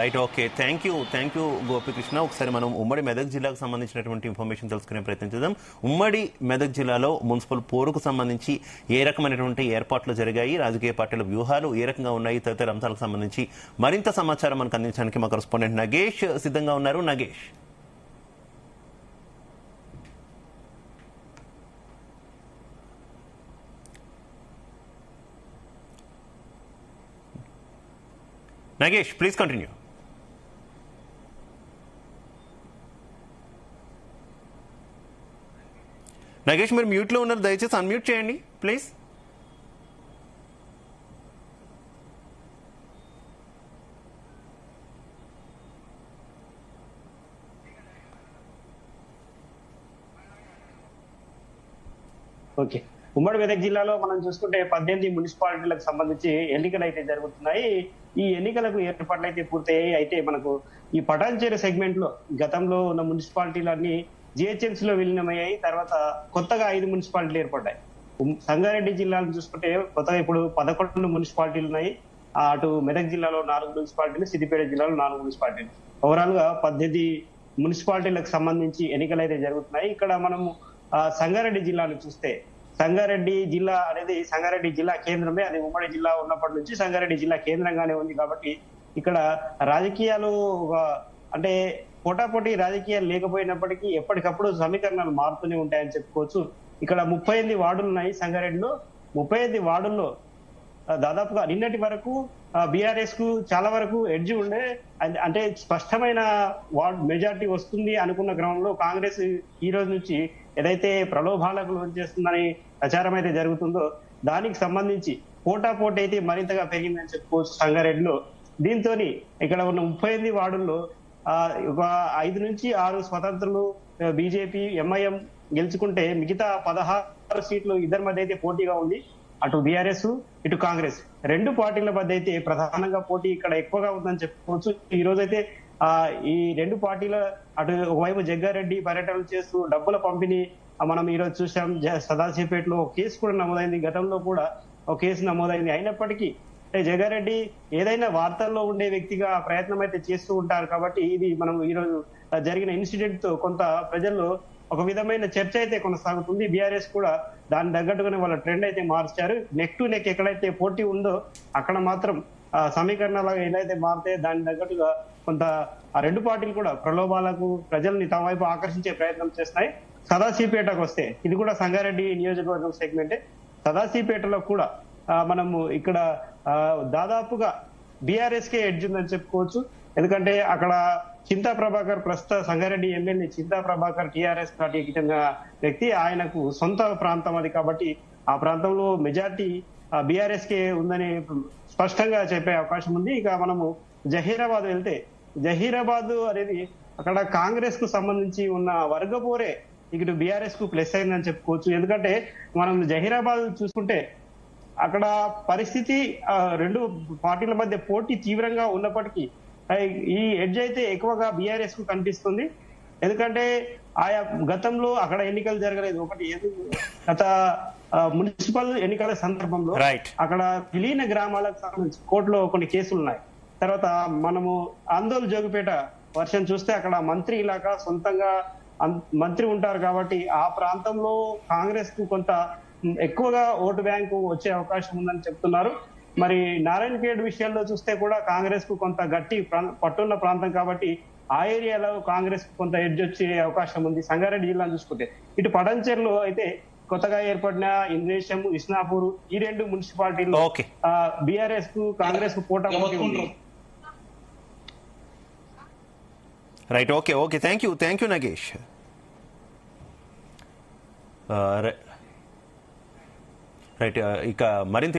Right. Okay. Thank you Gopikrishna. ఒకసారి మనం ఉమ్మడి మెదక్ జిల్లాకు సంబంధించినటువంటి ఇన్ఫర్మేషన్ తెలుసుకునే ప్రయత్నం చేద్దాం. ఉమ్మడి మెదక్ జిల్లాలో మున్సిపల్ పోరుకు సంబంధించి ఏ రకమైనటువంటి ఏర్పాట్లు జరిగాయి, రాజకీయ పార్టీల వ్యూహాలు ఏ రకంగా ఉన్నాయి, తదితర అంశాలకు సంబంధించి మరింత సమాచారం మనకు అందించడానికి మా కరెస్పాండెంట్ నగేష్ సిద్ధంగా ఉన్నారు. Nagesh, please continue. నగేష్, మీరు మ్యూట్లో ఉన్నారు, దయచేసి అన్మ్యూట్ చేయండి ప్లీజ్. ఓకే, ఉమ్మడి మెదక్ జిల్లాలో మనం చూసుకుంటే 18 మున్సిపాలిటీలకు సంబంధించి ఎన్నికలు అయితే జరుగుతున్నాయి. ఈ ఎన్నికలకు ఏర్పాట్లు అయితే పూర్తయ్యాయి. అయితే మనకు ఈ పటాన్చేరు సెగ్మెంట్ లో గతంలో ఉన్న మున్సిపాలిటీలన్నీ జిహెచ్ఎంసీ లో విలీనమయ్యాయి. తర్వాత కొత్తగా 5 మున్సిపాలిటీలు ఏర్పడ్డాయి. సంగారెడ్డి జిల్లాను చూసుకుంటే కొత్తగా ఇప్పుడు 11 మున్సిపాలిటీలు ఉన్నాయి. అటు మెదక్ జిల్లాలో 4 మున్సిపాలిటీలు, సిద్దిపేట జిల్లాలో 4 మున్సిపాలిటీలు, ఓవరాల్ గా 18 మున్సిపాలిటీలకు సంబంధించి ఎన్నికలు అయితే జరుగుతున్నాయి. ఇక్కడ మనము సంగారెడ్డి జిల్లాను చూస్తే, సంగారెడ్డి జిల్లా అనేది సంగారెడ్డి జిల్లా కేంద్రమే. అది ఉమ్మడి జిల్లా ఉన్నప్పటి నుంచి సంగారెడ్డి జిల్లా కేంద్రంగానే ఉంది. కాబట్టి ఇక్కడ రాజకీయాలు అంటే పోటాపోటీ రాజకీయాలు లేకపోయినప్పటికీ ఎప్పటికప్పుడు సమీకరణాలు మారుతూనే ఉంటాయని చెప్పుకోవచ్చు. ఇక్కడ 38 వార్డులు ఉన్నాయి సంగారెడ్డిలో. 38 వార్డుల్లో దాదాపుగా నిన్నటి వరకు బీఆర్ఎస్ కు చాలా వరకు ఎడ్జి ఉండే, అంటే స్పష్టమైన వార్డు మెజార్టీ వస్తుంది అనుకున్న క్రమంలో కాంగ్రెస్ ఈ రోజు నుంచి ఏదైతే ప్రలోభాలకు లోన్ చేస్తుందని ప్రచారం అయితే జరుగుతుందో దానికి సంబంధించి పోటాపోటీ అయితే మరింతగా పెరిగిందని చెప్పుకోవచ్చు సంగారెడ్డిలో. దీంతో ఇక్కడ ఉన్న 38 వార్డుల్లో ఒక 5 నుంచి 6 స్వతంత్రులు, బీజేపీ, ఎంఐఎం గెలుచుకుంటే మిగతా 16 సీట్లు ఇద్దరి మధ్య అయితే పోటీగా ఉంది. అటు బీఆర్ఎస్, ఇటు కాంగ్రెస్, 2 పార్టీల మధ్య అయితే ప్రధానంగా పోటీ ఇక్కడ ఎక్కువగా ఉందని చెప్పుకోవచ్చు. ఈ రోజైతే ఈ 2 పార్టీల అటు ఒకవైపు జగ్గారెడ్డి పర్యటనలు చేస్తూ డబ్బుల పంపిణీ మనం ఈ రోజు చూసాం. సదాశివపేటలో ఒక కేసు కూడా నమోదైంది, గతంలో కూడా ఒక కేసు నమోదైంది. అయినప్పటికీ జగ్గారెడ్డి ఏదైనా వార్తల్లో ఉండే వ్యక్తిగా ప్రయత్నం అయితే చేస్తూ ఉంటారు. కాబట్టి ఇది మనం ఈ రోజు జరిగిన ఇన్సిడెంట్ తో కొంత ప్రజల్లో ఒక విధమైన చర్చ అయితే కొనసాగుతుంది. బీఆర్ఎస్ కూడా దాని తగ్గట్టుగానే వాళ్ళ ట్రెండ్ అయితే మార్చారు. నెక్ టు నెక్ ఎక్కడైతే పోటీ ఉందో అక్కడ మాత్రం సమీకరణాలు ఏదైతే మారితే దాని తగ్గట్టుగా కొంత ఆ 2 పార్టీలు కూడా ప్రలోభాలకు ప్రజల్ని తమ వైపు ఆకర్షించే ప్రయత్నం చేస్తున్నాయి. సదాశివపేటకు వస్తే, ఇది కూడా సంగారెడ్డి నియోజకవర్గం సెగ్మెంటే. సదాశివపేటలో కూడా మనము ఇక్కడ దాదాపుగా బీఆర్ఎస్ కే ఎడ్జ్ ఉందని చెప్పుకోవచ్చు. ఎందుకంటే అక్కడ చింతా ప్రభాకర్, ప్రస్తుత సంగారెడ్డి ఎమ్మెల్యే చింతా ప్రభాకర్ టీఆర్ఎస్ పార్టీకి చెందిన వ్యక్తి. ఆయనకు సొంత ప్రాంతం అది. కాబట్టి ఆ ప్రాంతంలో మెజార్టీ బీఆర్ఎస్ కే ఉందని స్పష్టంగా చెప్పే అవకాశం ఉంది. ఇక మనము జహీరాబాద్ వెళ్తే, జహీరాబాద్ అనేది అక్కడ కాంగ్రెస్ కు సంబంధించి ఉన్న వర్గపోరే ఇటు బీఆర్ఎస్ కు ప్లస్ అయిందని చెప్పుకోవచ్చు. ఎందుకంటే మనం జహీరాబాద్ చూసుకుంటే అక్కడ పరిస్థితి 2 పార్టీల మధ్య పోటీ తీవ్రంగా ఉన్నప్పటికీ ఈ ఎడ్జ్ అయితే ఎక్కువగా బీఆర్ఎస్ కు కనిపిస్తుంది. ఎందుకంటే ఆయా గతంలో అక్కడ ఎన్నికలు జరగలేదు. ఒకటి గత మున్సిపల్ ఎన్నికల సందర్భంలో అక్కడ విలీన గ్రామాలకు సంబంధించి కోర్టులో కొన్ని కేసులు ఉన్నాయి. తర్వాత మనము ఆందోళన జోగిపేట వర్షం చూస్తే అక్కడ మంత్రి ఇలాకా సొంతంగా మంత్రి ఉంటారు. కాబట్టి ఆ ప్రాంతంలో కాంగ్రెస్ కు కొంత ఎక్కువగా ఓటు బ్యాంకు వచ్చే అవకాశం ఉందని చెప్తున్నారు. మరి నారాయణఖేడ్ విషయాల్లో చూస్తే కూడా కాంగ్రెస్ కు కొంత గట్టి పట్టున్న ప్రాంతం. కాబట్టి ఆ ఏరియాలో కాంగ్రెస్ కు కొంత ఎడ్జ్ వచ్చే అవకాశం ఉంది. సంగారెడ్డి జిల్లాను చూసుకుంటే ఇటు పడంచేరులో అయితే కొత్తగా ఏర్పడిన ఇంద్రేశం, ఇస్నాపూర్, ఈ 2 మున్సిపాలిటీలు బీఆర్ఎస్ కు కాంగ్రెస్ కు పోటాపోటీ ఉంది. Right. Okay, thank you Nagesh. Right, ఇక మరింత